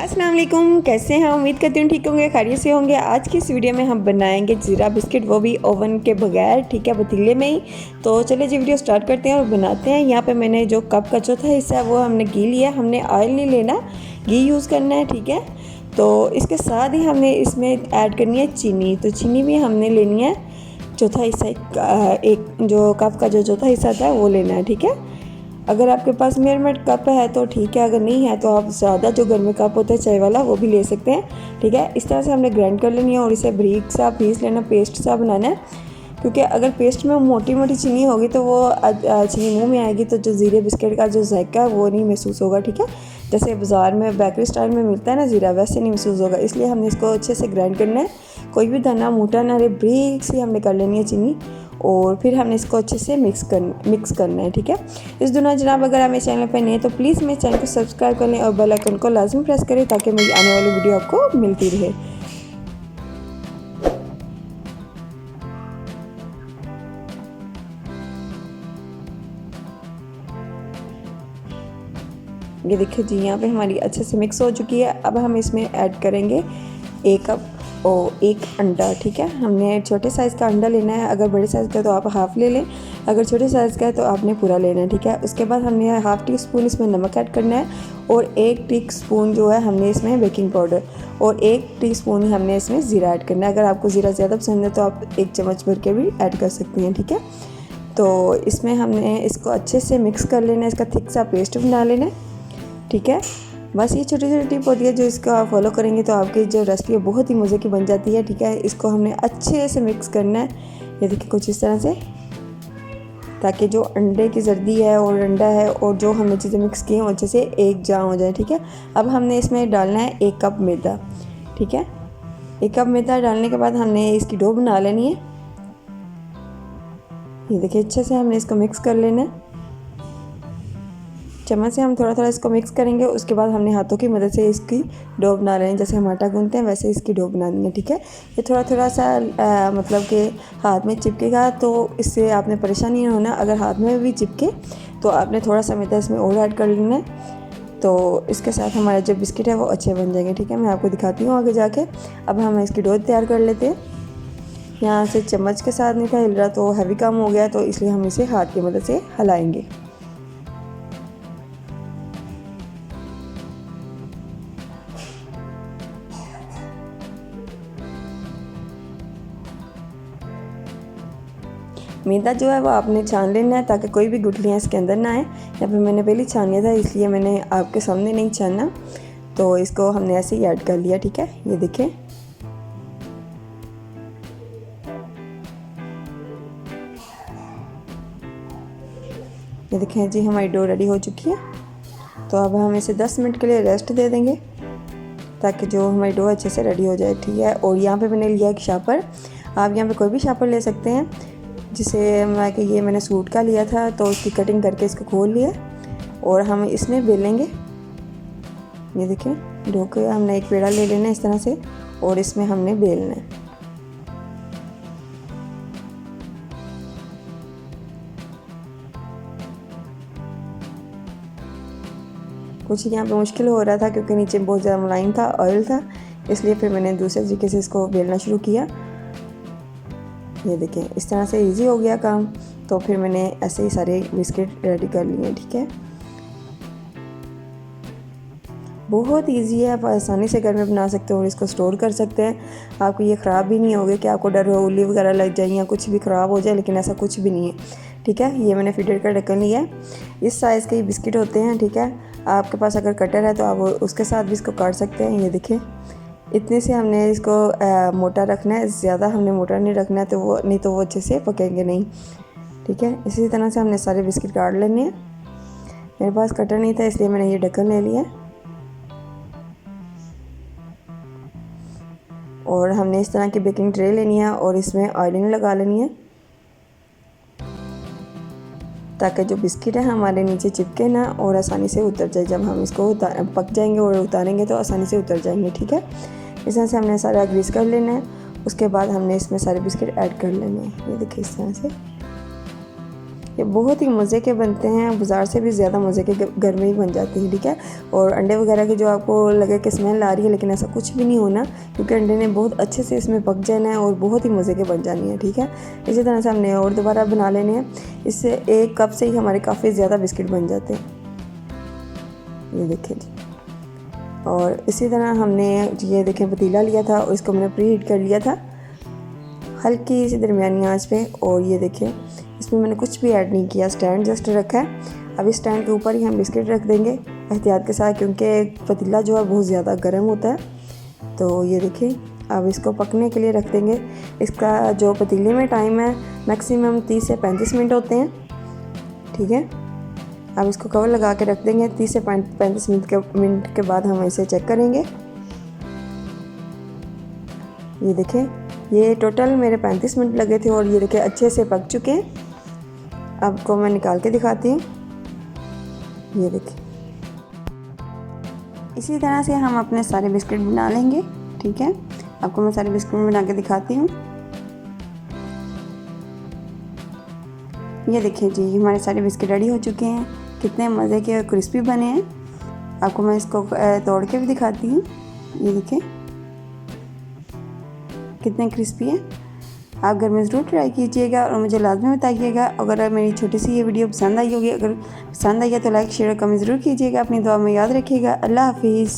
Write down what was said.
अस्सलाम वालेकुम, कैसे हैं? उम्मीद करती हूँ ठीक होंगे, खैरियत से होंगे। आज की इस वीडियो में हम बनाएंगे ज़ीरा बिस्किट, वो भी ओवन के बगैर, ठीक है, पतीले में ही। तो चलिए जी वीडियो स्टार्ट करते हैं और बनाते हैं। यहाँ पे मैंने जो कप का चौथा हिस्सा है वो हमने घी लिया, हमने ऑयल नहीं लेना, घी यूज़ करना है, ठीक है। तो इसके साथ ही हमने इसमें ऐड करनी है चीनी। तो चीनी भी हमने लेनी है, चौथा हिस्सा एक जो कप का जो चौथा हिस्सा था वो लेना है, ठीक है। अगर आपके पास मेजरमेंट कप है तो ठीक है, अगर नहीं है तो आप ज़्यादा जो घर में कप होता है चाय वाला वो भी ले सकते हैं, ठीक है। इस तरह से हमने ग्राइंड कर लेनी है और इसे बारीक सा पीस लेना, पेस्ट सा बनाना है। क्योंकि अगर पेस्ट में मोटी मोटी चीनी होगी तो वो चीनी मुंह में आएगी तो जो ज़ीरे बिस्किट का जो जायका है वो नहीं महसूस होगा, ठीक है। जैसे बाज़ार में बेकरी स्टाइल में मिलता है ना ज़ीरा, वैसे नहीं महसूस होगा। इसलिए हमने इसको अच्छे से ग्राइंड करना है, कोई भी दाना मोटा ना रहे, बारीक सी हमने कर लेनी है चीनी। और फिर हमने इसको अच्छे से मिक्स करना है, ठीक है। इस दुनिया जनाब, अगर आप मेरे चैनल पर नए तो प्लीज़ मेरे चैनल को सब्सक्राइब कर लें और बेल आइकन को लाजमी प्रेस करें ताकि मेरी आने वाली वीडियो आपको मिलती रहे। ये देखिए जी, यहाँ पे हमारी अच्छे से मिक्स हो चुकी है। अब हम इसमें ऐड करेंगे एक अंडा, ठीक है। हमने छोटे साइज़ का अंडा लेना है, अगर बड़े साइज़ का तो आप हाफ़ ले लें, अगर छोटे साइज़ का है तो आपने पूरा लेना है, ठीक है। उसके बाद हमने हाफ़ टी स्पून इसमें नमक ऐड करना है और 1 टी स्पून जो है हमने इसमें बेकिंग पाउडर और 1 टीस्पून ही हमने इसमें ज़ीरा ऐड करना है। अगर आपको ज़ीरा ज़्यादा पसंद है तो आप 1 चम्मच भर के भी ऐड कर सकती हैं, ठीक है। तो इसमें हमने इसको अच्छे से मिक्स कर लेना है, इसका थिक सा पेस्ट बना लेना है, ठीक है। बस ये छोटी छोटी टिप होती है जो इसका आप फॉलो करेंगे तो आपकी जो रेसिपी है बहुत ही मज़े की बन जाती है, ठीक है। इसको हमने अच्छे से मिक्स करना है, ये देखिए कुछ इस तरह से, ताकि जो अंडे की जर्दी है और अंडा है और जो हमने चीज़ें मिक्स की हैं अच्छे से एक जान हो जाए, ठीक है। अब हमने इसमें डालना है 1 कप मैदा, ठीक है। 1 कप मैदा डालने के बाद हमने इसकी डो बना लेनी है। ये देखिए अच्छे से हमने इसको मिक्स कर लेना है, चम्मच से हम थोड़ा थोड़ा इसको मिक्स करेंगे। उसके बाद हमने हाथों की मदद से इसकी डो बना लेनी है, जैसे हम आटा गूंथते हैं वैसे इसकी डो बनानी है, ठीक है। ये थोड़ा थोड़ा सा मतलब कि हाथ में चिपकेगा तो इससे आपने परेशानी नहीं होना। अगर हाथ में भी चिपके तो आपने थोड़ा सा मैदा इसमें और ऐड कर लेना है, तो इसके साथ हमारे जो बिस्किट है वो अच्छे बन जाएंगे, ठीक है। मैं आपको दिखाती हूँ आगे जाके। अब हम इसकी डो तैयार कर लेते हैं। यहाँ से चम्मच के साथ नहीं था हिल रहा तो हैवी काम हो गया, तो इसलिए हम इसे हाथ की मदद से हिलाएंगे। मैदा जो है वो आपने छान लेना है ताकि कोई भी गुठलियाँ इसके अंदर ना आए। यहाँ पे मैंने पहले छान लिया था इसलिए मैंने आपके सामने नहीं छाना, तो इसको हमने ऐसे ही ऐड कर लिया, ठीक है। ये देखें, ये देखें जी हमारी डो रेडी हो चुकी है। तो अब हम इसे 10 मिनट के लिए रेस्ट दे देंगे ताकि जो हमारी डो अच्छे से रेडी हो जाए, ठीक है। और यहाँ पे मैंने लिया एक शापर, आप यहाँ पे कोई भी शापर ले सकते हैं, जिसे मैंने सूट का लिया था तो उसकी कटिंग करके इसको खोल लिया और हम इसमें बेलेंगे। ये देखिए डो के हमने एक पेड़ा ले लेना है इस तरह से और इसमें हमने बेलना है। कुछ यहाँ पे मुश्किल हो रहा था क्योंकि नीचे बहुत ज़्यादा मुलायम था, ऑयल था, इसलिए फिर मैंने दूसरे तरीके से इसको बेलना शुरू किया। ये देखें इस तरह से इजी हो गया काम। तो फिर मैंने ऐसे ही सारे बिस्किट रेडी कर लिए, ठीक है। बहुत इजी है, आप आसानी से घर में बना सकते हो और इसको स्टोर कर सकते हैं। आपको ये ख़राब भी नहीं होगा कि आपको डर हो उंगली वगैरह लग जाए या कुछ भी ख़राब हो जाए, लेकिन ऐसा कुछ भी नहीं है, ठीक है। ये मैंने फीडर का ढक्कन लिया है, इस साइज़ के ही बिस्किट होते हैं, ठीक है। आपके पास अगर कटर है तो आप उसके साथ भी इसको काट सकते हैं। ये देखिए इतने से हमने इसको मोटा रखना है, ज़्यादा हमने मोटा नहीं रखना है, तो वो अच्छे से पकेंगे नहीं, ठीक है। इसी तरह से हमने सारे बिस्किट काट लेने हैं। मेरे पास कटर नहीं था इसलिए मैंने ये ढक्कन ले लिया और हमने इस तरह की बेकिंग ट्रे लेनी है और इसमें ऑयलिंग लगा लेनी है ताकि जो बिस्किट है हमारे नीचे चिपके ना और आसानी से उतर जाए। जब हम इसको पक जाएंगे और उतारेंगे तो आसानी से उतर जाएंगे, ठीक है। इस तरह से हमने सारा ग्रीस कर लेना है। उसके बाद हमने इसमें सारे बिस्किट ऐड कर लेने हैं। ये देखिए इस तरह से ये बहुत ही मज़े के बनते हैं, बाज़ार से भी ज़्यादा मज़े के घर में ही बन जाते हैं, ठीक है। और अंडे वगैरह की जो आपको लगे कि स्मेल आ रही है, लेकिन ऐसा कुछ भी नहीं होना, क्योंकि अंडे ने बहुत अच्छे से इसमें पक जाना है और बहुत ही मज़े के बन जानी है, ठीक है। इसी तरह से हमने और दोबारा बना लेने हैं। इससे 1 कप से ही हमारे काफ़ी ज़्यादा बिस्किट बन जाते हैं, ये देखें जी। और इसी तरह हमने ये देखें पतीला लिया था और इसको हमने प्री हीट कर लिया था हल्की सी दरमियानी आंच पे। और ये देखें इसमें मैंने कुछ भी ऐड नहीं किया, स्टैंड जस्ट रखा है। अब इस स्टैंड के ऊपर ही हम बिस्किट रख देंगे एहतियात के साथ, क्योंकि पतीला जो है बहुत ज़्यादा गर्म होता है। तो ये देखिए अब इसको पकने के लिए रख देंगे। इसका जो पतीले में टाइम है मैक्सिमम 30 से 35 मिनट होते हैं, ठीक है। अब इसको कवर लगा के रख देंगे। 30 से 35 मिनट के बाद हम इसे चेक करेंगे। ये देखें ये टोटल मेरे 35 मिनट लगे थे और ये देखें अच्छे से पक चुके हैं। आपको मैं निकाल के दिखाती हूँ, ये देखें। इसी तरह से हम अपने सारे बिस्किट बना लेंगे, ठीक है। आपको मैं सारे बिस्किट बना के दिखाती हूँ। ये देखिए जी हमारे सारे बिस्किट रेडी हो चुके हैं, कितने मज़े के और क्रिस्पी बने हैं। आपको मैं इसको तोड़ के भी दिखाती हूँ, ये देखें कितने क्रिस्पी हैं। आप घर में ज़रूर ट्राई कीजिएगा और मुझे लाजमी बताइएगा। अगर मेरी छोटी सी ये वीडियो पसंद आई होगी, अगर पसंद आई है तो लाइक शेयर और कमेंट ज़रूर कीजिएगा। अपनी दुआ में याद रखिएगा। अल्लाह हाफिज़।